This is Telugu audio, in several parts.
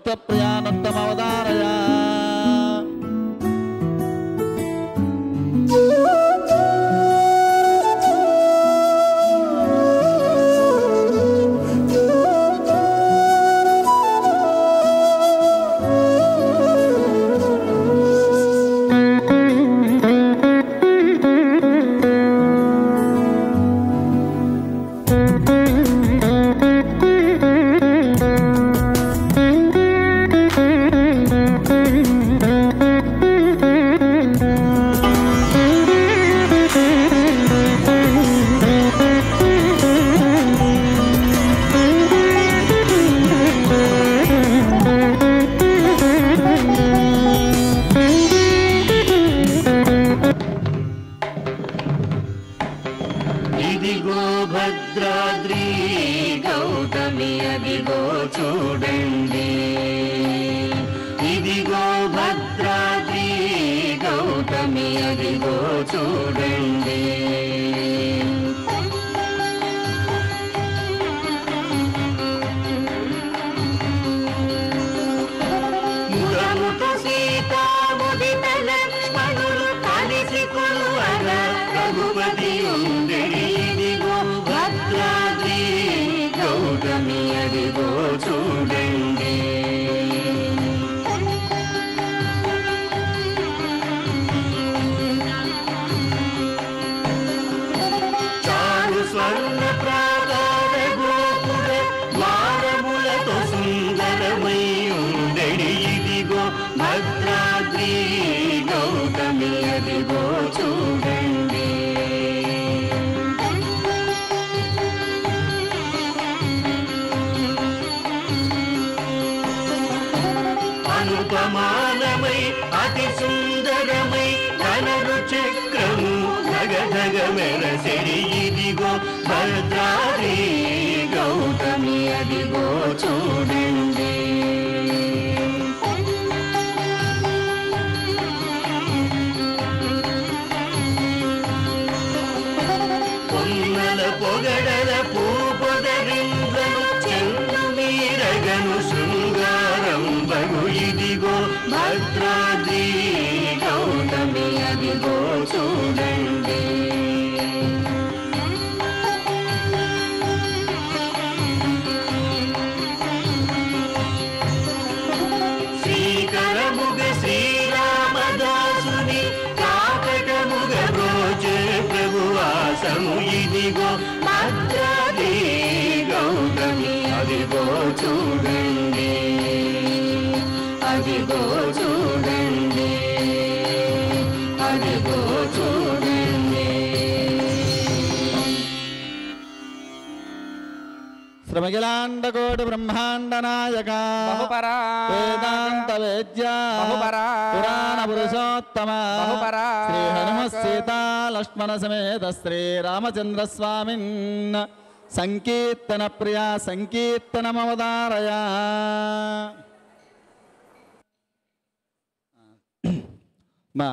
भक्तप्रियानन्दमवतारय श्रमगिलांडकोटि ब्रह्मांड नायक वेदांत वेद्य पुराण पुरुषोत्तम श्री हनुमत सीता लक्ष्मण समेत श्री रामचंद्र स्वामिन् संकीर्तन प्रिया संकीर्तनमवतारय। మా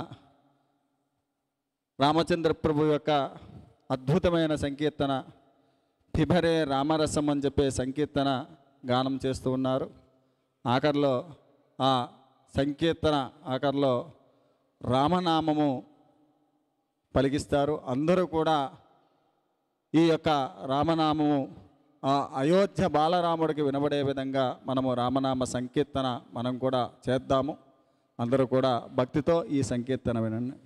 రామచంద్ర ప్రభు యొక్క అద్భుతమైన సంకీర్తన పిబరే రామరసం అని చెప్పే సంకీర్తన గానం చేస్తూ ఉన్నారు. ఆఖరిలో ఆ సంకీర్తన ఆఖరిలో రామనామము పలికిస్తారు. అందరూ కూడా ఈ యొక్క రామనామము అయోధ్య బాలరాముడికి వినబడే విధంగా మనము రామనామ సంకీర్తన మనం కూడా చేద్దాము. అందరూ కూడా భక్తితో ఈ సంకీర్తన వినండి.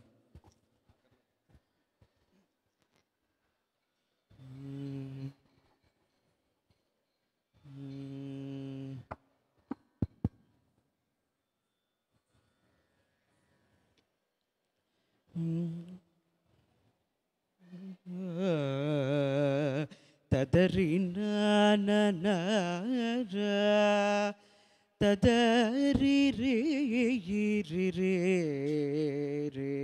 తదరి రే రే రే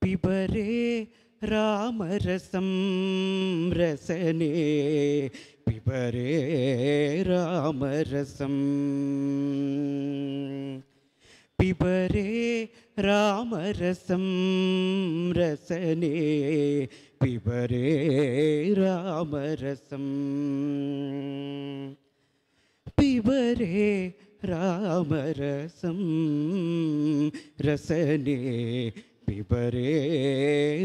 పిబరే రామరసం రసనే పిబరే రామరసం పిబరే రామరసం రసనే పిబరే రామరసం पिबरे रामरसं रसने पिबरे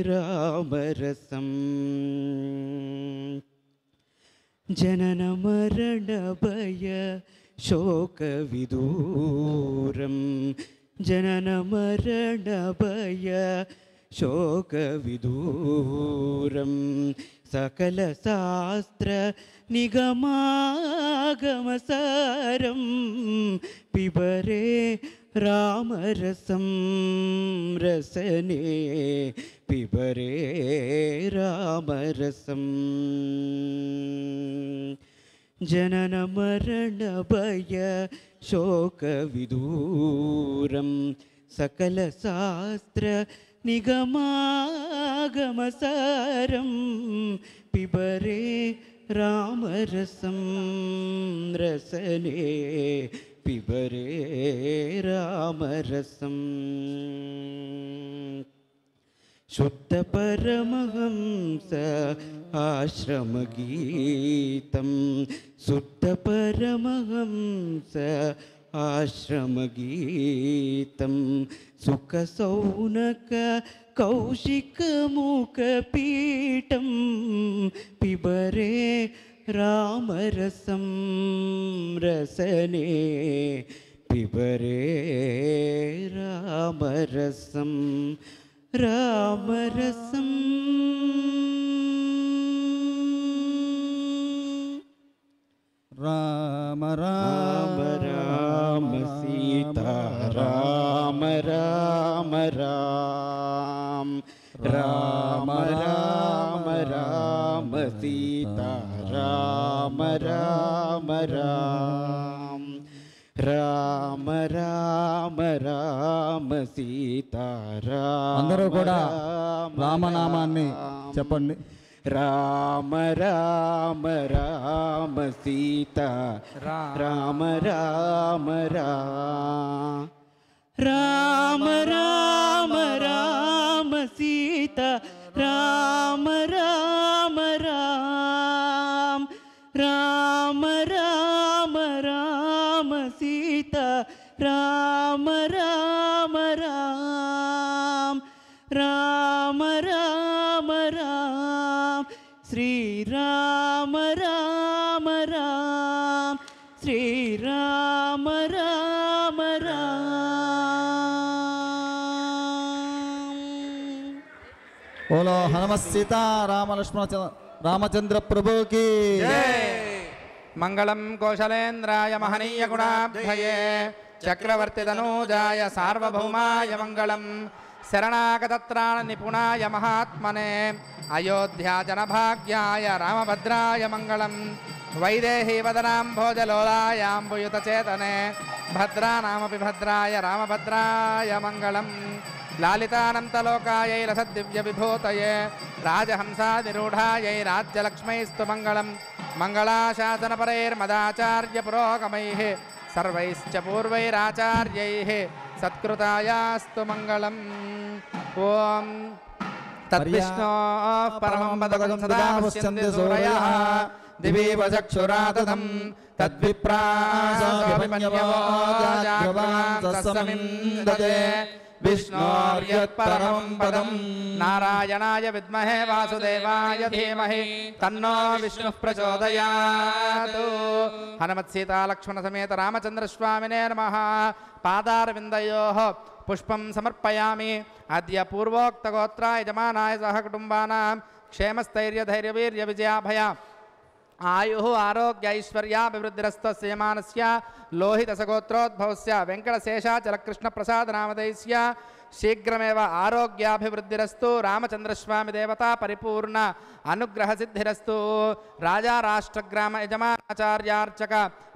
रामरसं जननमरणभय शोकविदूरं जननमरणभय शोकविदूरं सकलशास्त्र निगमागमसारं पिबरे रामरसं रसने पिबरे रामरसं जननमरणभय शोकविदूरं सकलशास्त्र निगमागमसारं पिबरे रामरसं रसने पिबरे रामरसं शुद्धपरमहंस आश्रमगीतं शुद्धपरमहंस आश्रमगीतं सुखसौनक कौशिकमुखपीठं पिबरे रामरसं रसने पिबरे रामरसं रामरसं राम राम राम सीता राम राम राम राम राम राम सीता राम राम राम राम राम राम सीता राम అందరూ కూడా రామనామాన్ని చెప్పండి. राम राम राम सीता राम राम राम राम राम राम सीता राम राम राम राम राम राम सीता राम राम राम राम राम राम श्री राम राम राम श्री राम राम राम बोलो हनुमत सीता राम लक्ष्मण रामचंद्र प्रभु की मंगलम कौशलेन्द्राय महनीय गुणाब्धये चक्रवर्ती तनूजाय सार्वभौमाय मंगलम शरणागतत्राण निपुणाय महात्मने अयोध्या जनभाग्याय रामभद्राय मंगलम वैदेही वदनाम्भोजलोलायाम्बुयुतचेतने भद्रानामपि भद्राय रामभद्राय मंगलम लालितानन्तलोकायै रसद्दिव्यविभूतये राजहंसादिरूढायै राज्यलक्ष्मीस्तु मंगलम मंगलाशासनपरैर्मदाचार्यपुरोगमैः सर्वैश्च पूर्वैराचार्यैः सत्कृतायास्तु मंगलम ओम तद्विष्णोः परमं पदं सदा पश्यन्ति सूरयः दिवि वचक्षुराततं तद्विप्रासोऽभिमन्यवोजाग्रवांसस्समिन्दते विष्णोर्यत्परमं पदं नारायणाय विद्महे वासुदेवाय धीमहि तन्नो विष्णुः प्रचोदयात् हनुमत्सीता लक्ष्मण समेत रामचंद्र स्वामिने नमः पादारविन्दयोः पुष्पं समर्पयामि अद्य पूर्वोक्तगोत्रा यजमानाय सह कुटुम्बानां क्षेमस्थैर्यधैर्यवीर्यविजयाभय आयुः आरोग्य ऐश्वर्याभिवृद्धिरस्तस्य यजमानस्य लोहितसगोत्रोद्भवस्य वेङ्कटशेषाचलकृष्णप्रसादनामधेयस्य शीघ्रमेव आरोग्याभिवृद्धिरस्तु रामचन्द्रस्वामी देवता परिपूर्ण अनुग्रहसिद्धिरस्तु राजा राष्ट्रग्राम यजमानाचार्यार्चक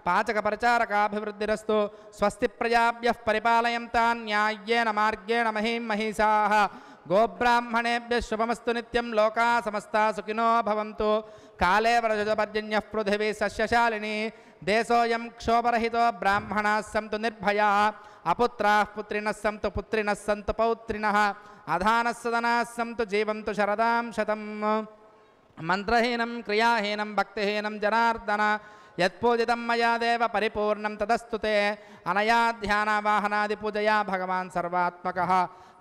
पाचक परिचारकाभिवृद्धिरस्तु स्वस्ति प्रजाभ्यः परिपालयन्तान् न्याय्येन मार्गेण महीं महिषाः गोब्राह्मणेभ्यः शुभमस्तु नित्यं लोकाः समस्ताः सुखिनो भवन्तु काले वर्षजपर्जन्यः पृथिवी सस्यशालिनी देशोऽयं क्षोभरहितो ब्राह्मणाः सन्तु निर्भयाः अपुत्राः पुत्रिणः सन्तु पुत्रिणः सन्तु पौत्रिणः अधानः सदनाः सन्तु जीवन्तु शरदां शतम् मंत्रहीनं क्रियाहीनं भक्तिहीनं जनार्दन యత్పూజితం మయా దేవ పరిపూర్ణం తదస్తు తే అనయా ధ్యానవాహనాది పూజయా భగవాన్ సర్వాత్మకః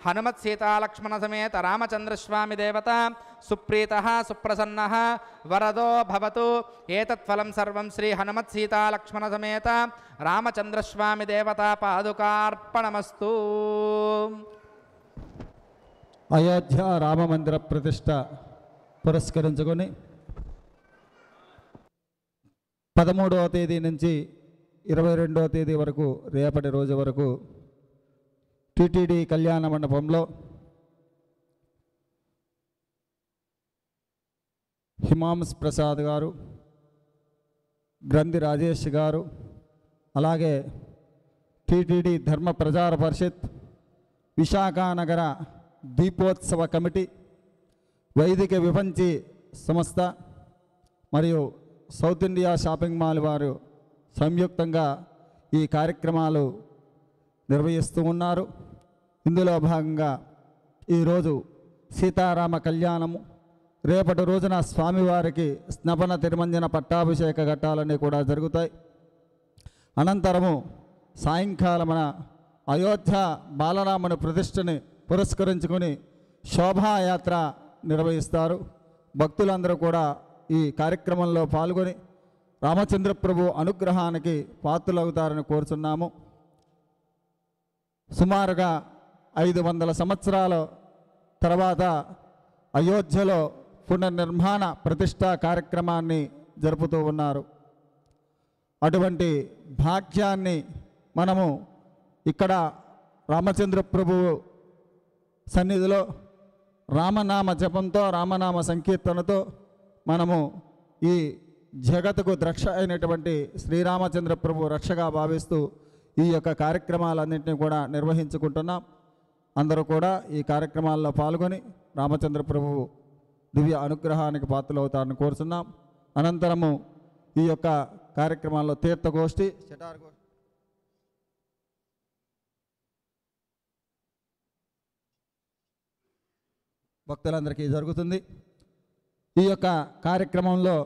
హనుమత్ సీతాలక్ష్మణ సమేత రామచంద్రస్వామి దేవత సుప్రీతః సుప్రసన్నః వరదో భవతు ఏతత్ఫలం సర్వం శ్రీ హనుమత్ సీతాలక్ష్మణ సమేత రామచంద్రస్వామి దేవత పాదుకార్పణమస్తు. అయోధ్య రామమందిర ప్రతిష్ట పురస్కరించుకొని 13వ తేదీ నుంచి 22వ తేదీ వరకు రేపటి రోజు వరకు టిటిడి కళ్యాణ మండపంలో హిమాంస్ ప్రసాద్ గారు, గ్రంథి రాజేష్ గారు, అలాగే టిటిడి ధర్మ ప్రచార పరిషత్, విశాఖ నగర దీపోత్సవ కమిటీ, వైదిక విపంచి సంస్థ మరియు సౌత్ ఇండియా షాపింగ్ మాల్ వారు సంయుక్తంగా ఈ కార్యక్రమాలు నిర్వహిస్తూ ఉన్నారు. ఇందులో భాగంగా ఈరోజు సీతారామ కళ్యాణము, రేపటి రోజున స్వామివారికి స్నపన తిరుమంజన పట్టాభిషేక ఘట్టాలన్నీ కూడా జరుగుతాయి. అనంతరము సాయంకాలమున అయోధ్య బాలరాముని ప్రతిష్టని పురస్కరించుకొని శోభాయాత్ర నిర్వహిస్తారు. భక్తులందరూ కూడా ఈ కార్యక్రమంలో పాల్గొని రామచంద్ర ప్రభు అనుగ్రహానికి పాత్రులవుతారని కోరుచున్నాము. సుమారుగా 500 సంవత్సరాల తర్వాత అయోధ్యలో పునర్నిర్మాణ ప్రతిష్టా కార్యక్రమాన్ని జరుపుతూ ఉన్నారు. అటువంటి భాగ్యాన్ని మనము ఇక్కడ రామచంద్ర ప్రభువు సన్నిధిలో రామనామ జపంతో, రామనామ సంకీర్తనతో మనము ఈ జగత్తుకు ద్రక్ష అయినటువంటి శ్రీరామచంద్ర ప్రభు రక్షగా భావిస్తూ ఈ యొక్క కార్యక్రమాలన్నింటినీ కూడా నిర్వహించుకుంటున్నాం. అందరూ కూడా ఈ కార్యక్రమాల్లో పాల్గొని రామచంద్ర ప్రభువు దివ్య అనుగ్రహానికి పాత్రలవుతారని కోరుతున్నాం. అనంతరము ఈ యొక్క కార్యక్రమాల్లో తీర్థగోష్ఠి, భక్తులందరికీ జరుగుతుంది. ఈ యొక్క కార్యక్రమంలో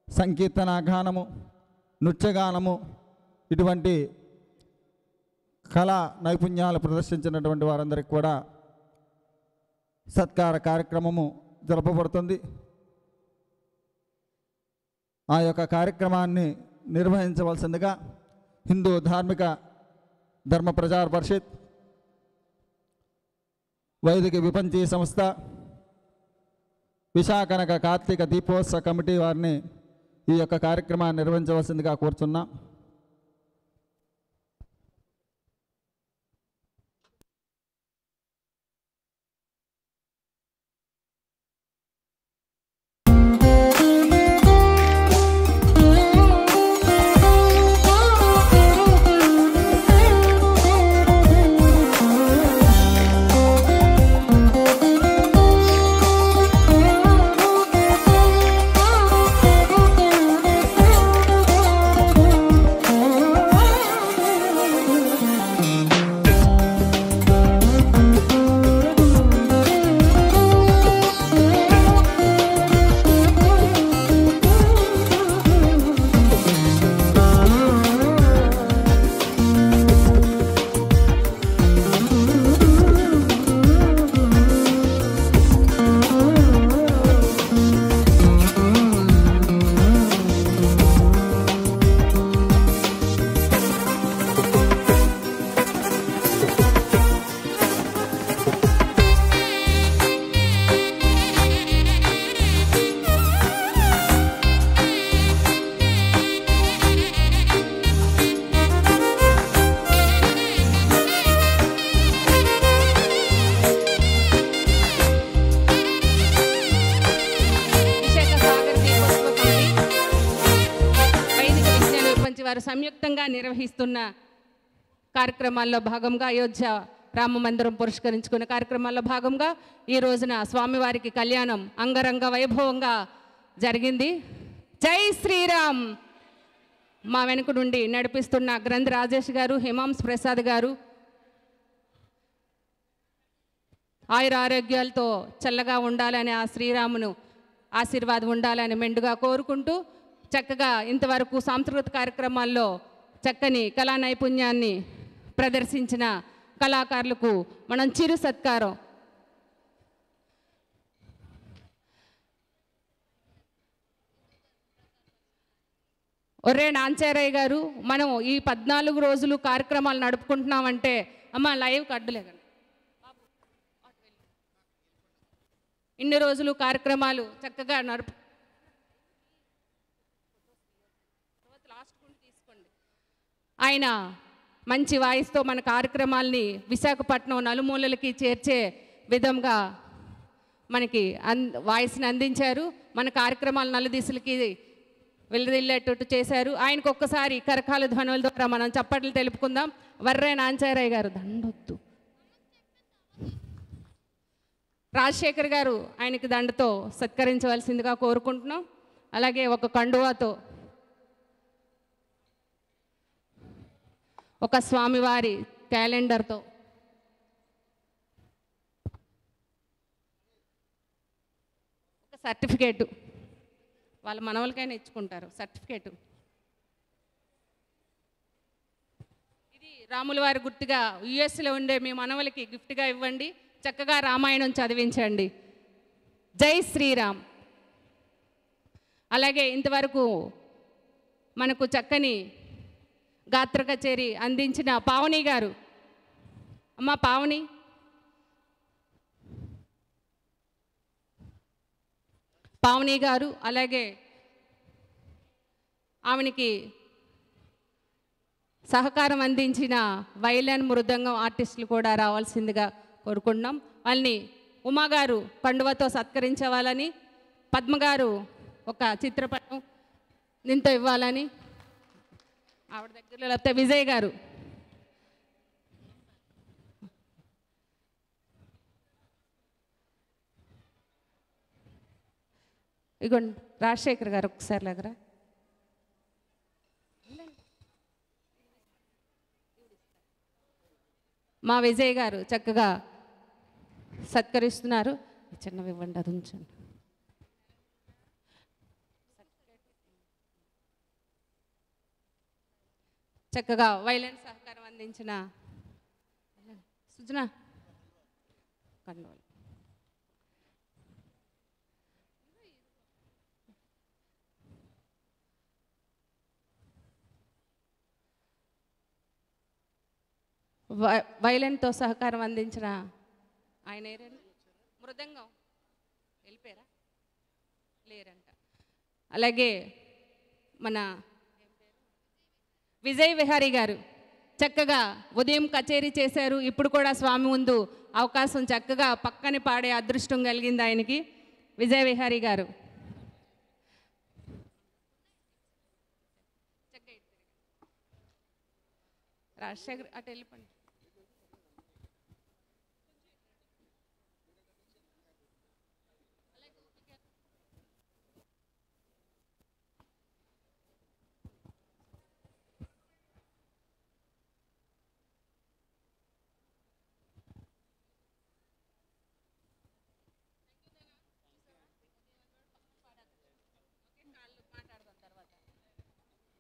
సంకీర్తన గానము, నృత్యగానము, ఇటువంటి కళా నైపుణ్యాలు ప్రదర్శించినటువంటి వారందరికీ కూడా సత్కార కార్యక్రమము జరపబడుతుంది. ఆ యొక్క కార్యక్రమాన్ని నిర్వహించవలసిందిగా హిందూ ధార్మిక ధర్మ ప్రచార పరిషత్, వైదిక విపంచి సంస్థ, విశాఖనగ కార్తీక దీపోత్సవ కమిటీ వారిని ఈ యొక్క కార్యక్రమాన్ని నిర్వహించవలసిందిగా కోరుచున్నాం. సంయుక్తంగా నిర్వహిస్తున్న కార్యక్రమాల్లో భాగంగా అయోధ్య రామ మందిరం పురస్కరించుకున్న కార్యక్రమాల్లో భాగంగా ఈ రోజున స్వామివారికి కళ్యాణం అంగరంగ వైభవంగా జరిగింది. జై శ్రీరామ్. మా వెనుక నుండి నడిపిస్తున్న గ్రంథి రాజేష్ గారు, హిమాంస్ ప్రసాద్ గారు ఆయుర ఆరోగ్యాలతో చల్లగా ఉండాలని, ఆ శ్రీరామును ఆశీర్వాదం ఉండాలని మెండుగా కోరుకుంటూ చక్కగా ఇంతవరకు సాంస్కృతిక కార్యక్రమాల్లో చక్కని కళా నైపుణ్యాన్ని ప్రదర్శించిన కళాకారులకు మనం చిరు సత్కారం. ఒర్రే నాంచారయ్య గారు, మనం ఈ 14 రోజులు కార్యక్రమాలు నడుపుకుంటున్నామంటే అమ్మ లైవ్ కడ్డలేకండి, ఇన్ని రోజులు కార్యక్రమాలు చక్కగా తీసుకోండి. ఆయన మంచి వాయిస్తో మన కార్యక్రమాల్ని విశాఖపట్నం నలుమూలలకి చేర్చే విధంగా మనకి వాయిస్ని అందించారు. మన కార్యక్రమాలు నలుదిశలకి వెళ్ళదిల్లేటట్టు చేశారు. ఆయనకు ఒక్కసారి కరకాల ధ్వనుల ద్వారా మనం చప్పట్లు తెలుపుకుందాం. వర్రే నాంచారయ్య గారు దండొద్దు. రాజశేఖర్ గారు ఆయనకి దండతో సత్కరించవలసిందిగా కోరుకుంటున్నాం. అలాగే ఒక కండువాతో ఒక స్వామివారి క్యాలెండర్తో ఒక సర్టిఫికేటు, వాళ్ళ మనవలకైనా ఇచ్చుకుంటారు సర్టిఫికేటు. ఇది రాముల వారి గుర్తుగా యుఎస్లో ఉండే మీ మనవలకి గిఫ్ట్గా ఇవ్వండి. చక్కగా రామాయణం చదివించండి. జై శ్రీరామ్. అలాగే ఇంతవరకు మనకు చక్కని గాత్ర కచేరీ అందించిన పావని గారు, అమ్మ పావని, పావని గారు, అలాగే ఆమెనికి సహకారం అందించిన వైలన్ మృదంగం ఆర్టిస్టులు కూడా రావాల్సిందిగా కోరుకుంటున్నాం. వాళ్ళని ఉమాగారు కండువతో సత్కరించవాలని, పద్మగారు ఒక చిత్రపటం దీంతో ఇవ్వాలని ఆవిడ దగ్గరలో, లేకపోతే విజయ్ గారు ఇగోండి, రాజశేఖర్ గారు ఒకసారి దగ్గర మా విజయ్ గారు చక్కగా సత్కరిస్తున్నారు. చిన్నవి ఇవ్వండి, అది ఉంచండి. చక్కగా వైలెన్స్ సహకారం అందించిన సుజన కండోలు, వైలెన్తో సహకారం అందించిన ఆయన మృదంగం వెళ్ళిపోయారా, లేరంట. అలాగే మన విజయ్ విహారీ గారు చక్కగా ఉదయం కచేరీ చేశారు. ఇప్పుడు కూడా స్వామి ముందు అవకాశం చక్కగా పక్కని పాడే అదృష్టం కలిగింది ఆయనకి. విజయ్ విహారీ గారు రాజశేఖర్ అటు వెళ్ళిపోండి.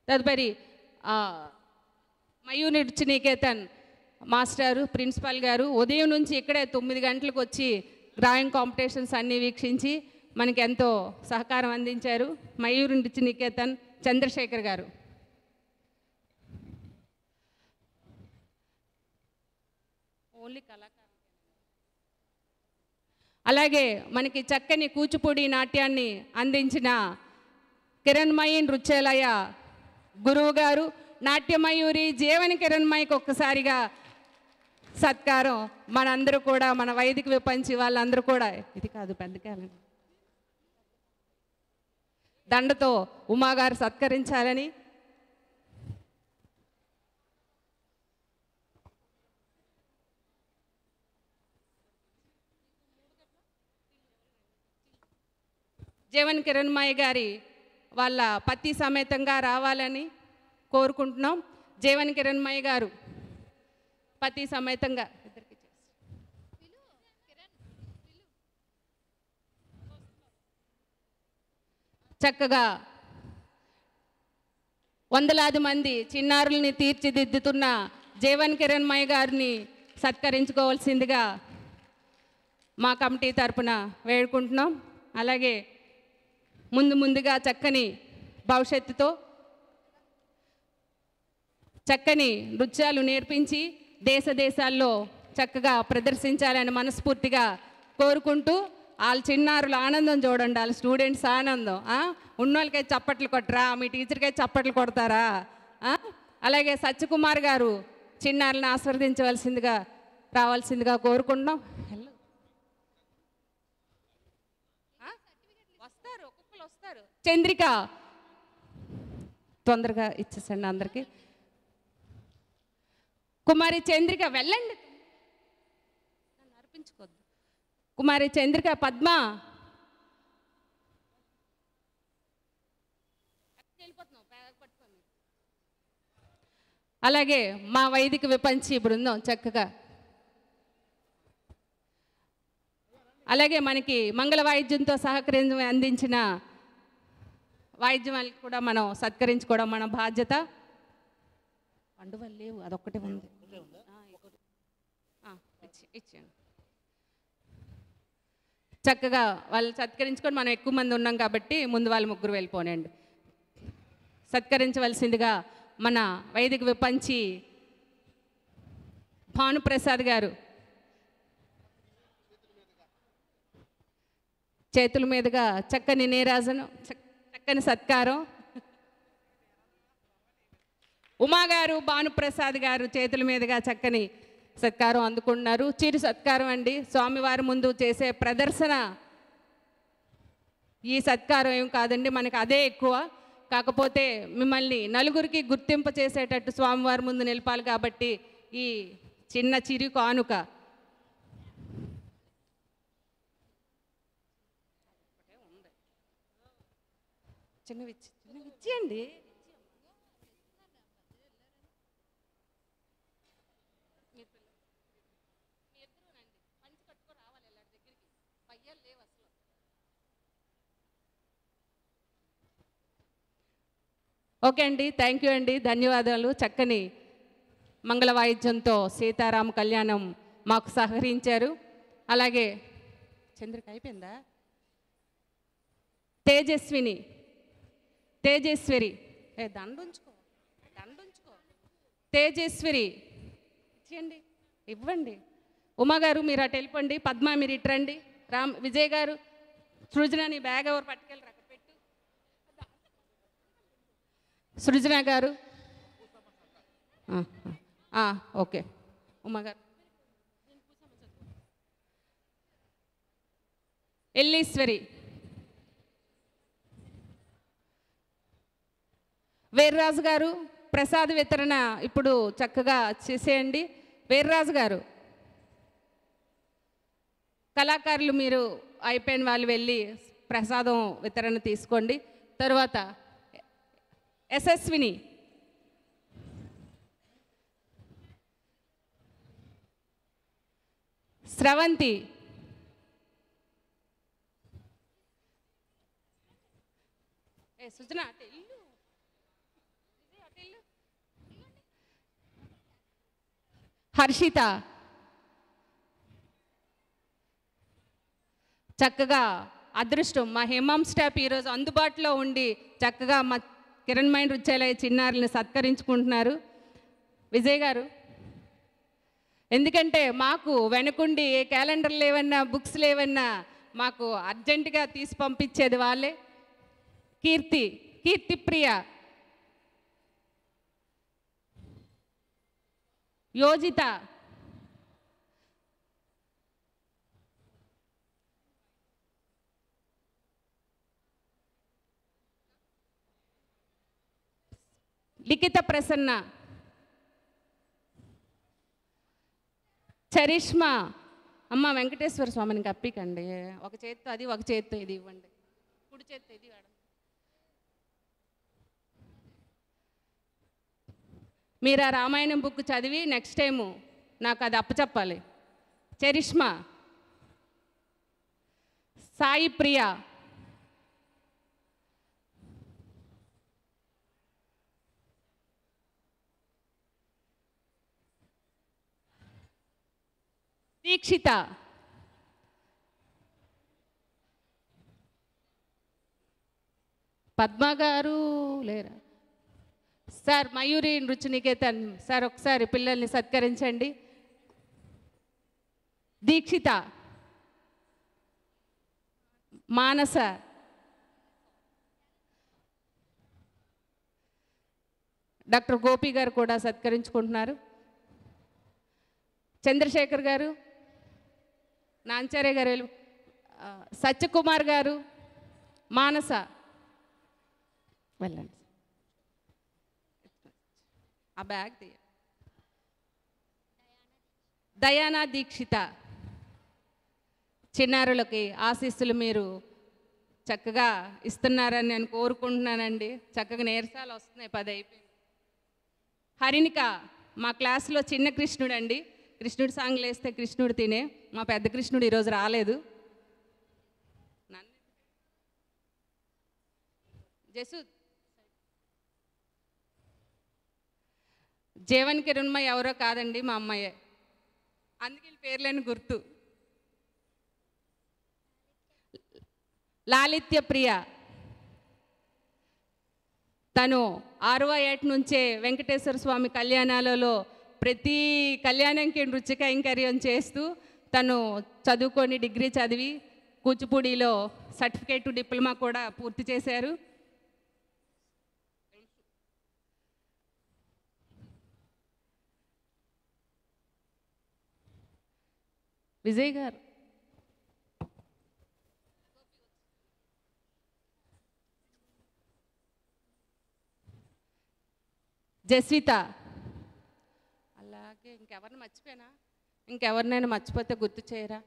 తదుపరి మయూర్ నృత్య నికేతన్ మాస్టారు, ప్రిన్సిపాల్ గారు ఉదయం నుంచి ఇక్కడే 9 గంటలకు వచ్చి డ్రాయింగ్ కాంపిటీషన్స్ అన్నీ వీక్షించి మనకి ఎంతో సహకారం అందించారు. మయూర్ నృత్య నికేతన్ చంద్రశేఖర్ గారు. ఓన్లీ కళాకారు. అలాగే మనకి చక్కని కూచిపూడి నాట్యాన్ని అందించిన కిరణ్మయి నృత్యాలయ గురువు గారు, నాట్యమయూరి జీవని కిరణ్మయికి ఒక్కసారిగా సత్కారం. మనందరూ కూడా మన వైదిక విపంచి వాళ్ళందరూ కూడా ఇది కాదు పెద్దకాలం దండతో ఉమాగారు సత్కరించాలని జీవన్ కిరణ్మయి గారి వాళ్ళ పతి సమేతంగా రావాలని కోరుకుంటున్నాం. జీవన్ కిరణ్మయి గారు పతి సమేతంగా చక్కగా వందలాది మంది చిన్నారుల్ని తీర్చిదిద్దుతున్న జీవన్ కిరణ్మయ్య గారిని సత్కరించుకోవాల్సిందిగా మా కమిటీ తరపున వేడుకుంటున్నాం. అలాగే ముందుగా చక్కని భవిష్యత్తుతో చక్కని నృత్యాలు నేర్పించి దేశాల్లో చక్కగా ప్రదర్శించాలని మనస్ఫూర్తిగా కోరుకుంటూ, వాళ్ళ చిన్నారుల ఆనందం చూడండి, వాళ్ళ స్టూడెంట్స్ ఆనందం. ఉన్నోళ్ళకైతే చప్పట్లు కొట్టరా, మీ టీచర్కైతే చప్పట్లు కొడతారా? అలాగే సత్యకుమార్ గారు చిన్నారులను ఆస్వాదించవలసిందిగా రావాల్సిందిగా కోరుకుంటున్నాం. వస్తారు, ఒక్కొక్కరు వస్తారు. చంద్రిక తొందరగా ఇచ్చేసండి అందరికీ. కుమారి చంద్రిక వెళ్ళండి, నన్ను అర్పించుకోద్దు. కుమారి చంద్రిక పద్మ అలాగే మా వైదిక విపంచి బృందం చక్కగా, అలాగే మనకి మంగళ వాయిద్యంతో అందించిన వాయిద్యం కూడా మనం సత్కరించుకోవడం మన బాధ్యత. పండుగలు లేవు, అదొక్కటే ఉంది. ఇచ్చాను. చక్కగా వాళ్ళు సత్కరించుకొని మనం ఎక్కువ మంది ఉన్నాం కాబట్టి ముందు వాళ్ళు ముగ్గురు వెళ్ళిపోనండి. సత్కరించవలసిందిగా మన వైదిక విపంచి భానుప్రసాద్ గారు చేతుల మీదుగా చక్కని నీరాజనం, చక్కని సత్కారం. ఉమాగారు భానుప్రసాద్ గారు చేతుల మీదుగా చక్కని సత్కారం అందుకుంటున్నారు. చిరు సత్కారం అండి. స్వామివారి ముందు చేసే ప్రదర్శన ఈ సత్కారం ఏం కాదండి, మనకి అదే ఎక్కువ. కాకపోతే మిమ్మల్ని నలుగురికి గుర్తింపు చేసేటట్టు స్వామివారి ముందు నిలపాలి కాబట్టి ఈ చిన్న చిరు కానుక. చిన్నవి ఇచ్చేయండి. ఓకే అండి, థ్యాంక్ యూ అండి, ధన్యవాదాలు. చక్కని మంగళ వాయిద్యంతో సీతారామ కళ్యాణం మాకు సహకరించారు. అలాగే చంద్రిక అయిపోయిందా? తేజేశ్వరి దండుంచుకో తేజేశ్వరి ఇచ్చేయండి, ఇవ్వండి. ఉమాగారు మీరు అటు వెళ్ళిపోండి. పద్మ మీరు ఇటు రండి. విజయ్ గారు, సృజన నీ బ్యాగ్ ఎవరు పట్టుకెళ్ళి అక్కడ పెట్టు. సృజన గారు ఓకే. ఉమాగారు, ఎల్లీశ్వరి, వీర్రాజు గారు ప్రసాద వితరణ ఇప్పుడు చక్కగా చేసేయండి. వీర్రాజు గారు, కళాకారులు మీరు అయిపోయిన వాళ్ళు వెళ్ళి ప్రసాదం వితరణ తీసుకోండి. తర్వాత యశస్విని, స్రవంతి, సుజన, హర్షిత, చక్కగా అదృష్టం మా హేమాం స్టాఫ్ ఈరోజు అందుబాటులో ఉండి చక్కగా మా కిరణ్మయ నృత్యాలయ చిన్నారులను సత్కరించుకుంటున్నారు. విజయ్ గారు, ఎందుకంటే మాకు వెనకుండి ఏ క్యాలెండర్ లేవన్నా బుక్స్ లేవన్నా మాకు అర్జెంటుగా తీసి పంపించేది వాళ్ళే. కీర్తిప్రియ, యోజిత, లిఖిత ప్రసన్న, చరిష్మా. అమ్మ వెంకటేశ్వర స్వామిని కప్పికండి. ఒక చేత్తో అది, ఒక చేత్తో ఇది ఇవ్వండి. కుడి చేత్తో ఇది వాడండి. మీరు ఆ రామాయణం బుక్ చదివి నెక్స్ట్ టైము నాకు అది అప్పచెప్పాలి. చరిష్మా, సాయి ప్రియ, దీక్షిత. పద్మ గారు లేరా సార్? మయూరి నృత్యనికేతన్ సార్ ఒకసారి పిల్లల్ని సత్కరించండి. దీక్షిత. మానస. డాక్టర్ గోపి గారు కూడా సత్కరించుకుంటున్నారు. చంద్రశేఖర్ గారు, నాంచార్య గారు, సత్యకుమార్ గారు, మానస వెళ్ళండి. ఆ బ్యాగ్ తీయ. దయానా దీక్షిత. చిన్నారులకి ఆశీస్సులు మీరు చక్కగా ఇస్తున్నారని నేను కోరుకుంటున్నానండి. చక్కగా నీరసాలు వస్తున్నాయి, 10 అయిపోయింది. హరిణిక మా క్లాస్లో చిన్న కృష్ణుడు అండి. కృష్ణుడు సాంగ్లు వేస్తే కృష్ణుడు తినే. మా పెద్ద కృష్ణుడు ఈరోజు రాలేదు. జసు. జీవన్ కిరణ్మ ఎవరో కాదండి, మా అమ్మాయే. అందుకే పేర్లేని గుర్తు. లాలిత్య ప్రియ. తను 6వ ఏట నుంచే వెంకటేశ్వర స్వామి కళ్యాణాలలో ప్రతి కళ్యాణంకి నృత్య కైంకర్యం చేస్తూ తను చదువుకొని డిగ్రీ చదివి కూచిపూడిలో సర్టిఫికేట్ డిప్లొమా కూడా పూర్తి చేశారు. విజయ్ గారు. జస్విత. అలాగే ఇంకెవరిని మర్చిపోయినా? ఇంకెవరినైనా మర్చిపోతే గుర్తు చేయరా?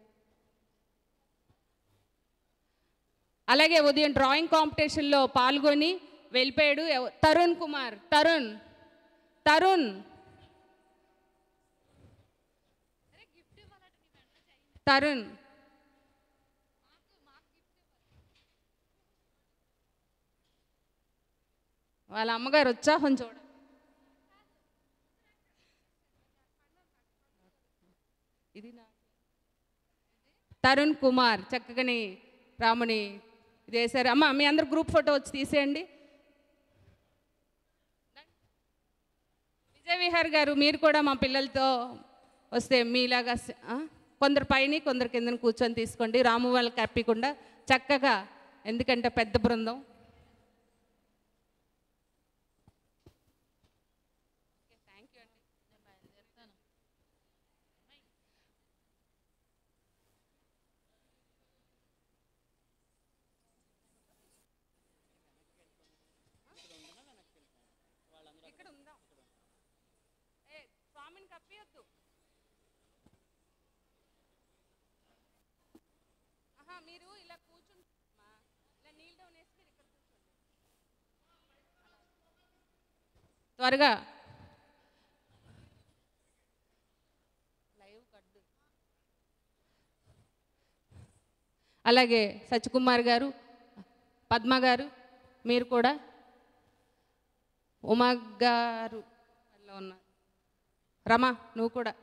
అలాగే ఉదయం డ్రాయింగ్ కాంపిటీషన్లో పాల్గొని వెళ్ళిపోయాడు తరుణ్ కుమార్. తరుణ్ తరుణ్ తరుణ్ వాళ్ళ అమ్మగారు ఉత్సాహం చూడ. ఇది తరుణ్ కుమార్ చక్కగాని రాముని చేశారు. అమ్మ మీ అందరు గ్రూప్ ఫోటో వచ్చి తీసేయండి. విజయ్ విహార్ గారు మీరు కూడా మా పిల్లలతో వస్తే మీలాగా కొందరు పైన కొందరు కిందన కూర్చొని తీసుకోండి. రాము వాళ్ళకి కప్పకుండా చక్కగా, ఎందుకంటే పెద్ద బృందం. థ్యాంక్ యూ అండి. నేను బయలుదేరుతాను. ఇక్కడ ఉందా? స్వామిని కప్పియొద్దు. మీరు ఇలా కూర్చుంటా, ఇలా నీల్ డౌన్ వేసి మీరు ఇక్కడ కూర్చోండి త్వరగా. లైవ్ కడ్డు. అలాగే సత్యకుమార్ గారు, పద్మ గారు మీరు కూడా. ఉమా గారు ఉన్నారు. రమా నువ్వు కూడా.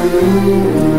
Thank you.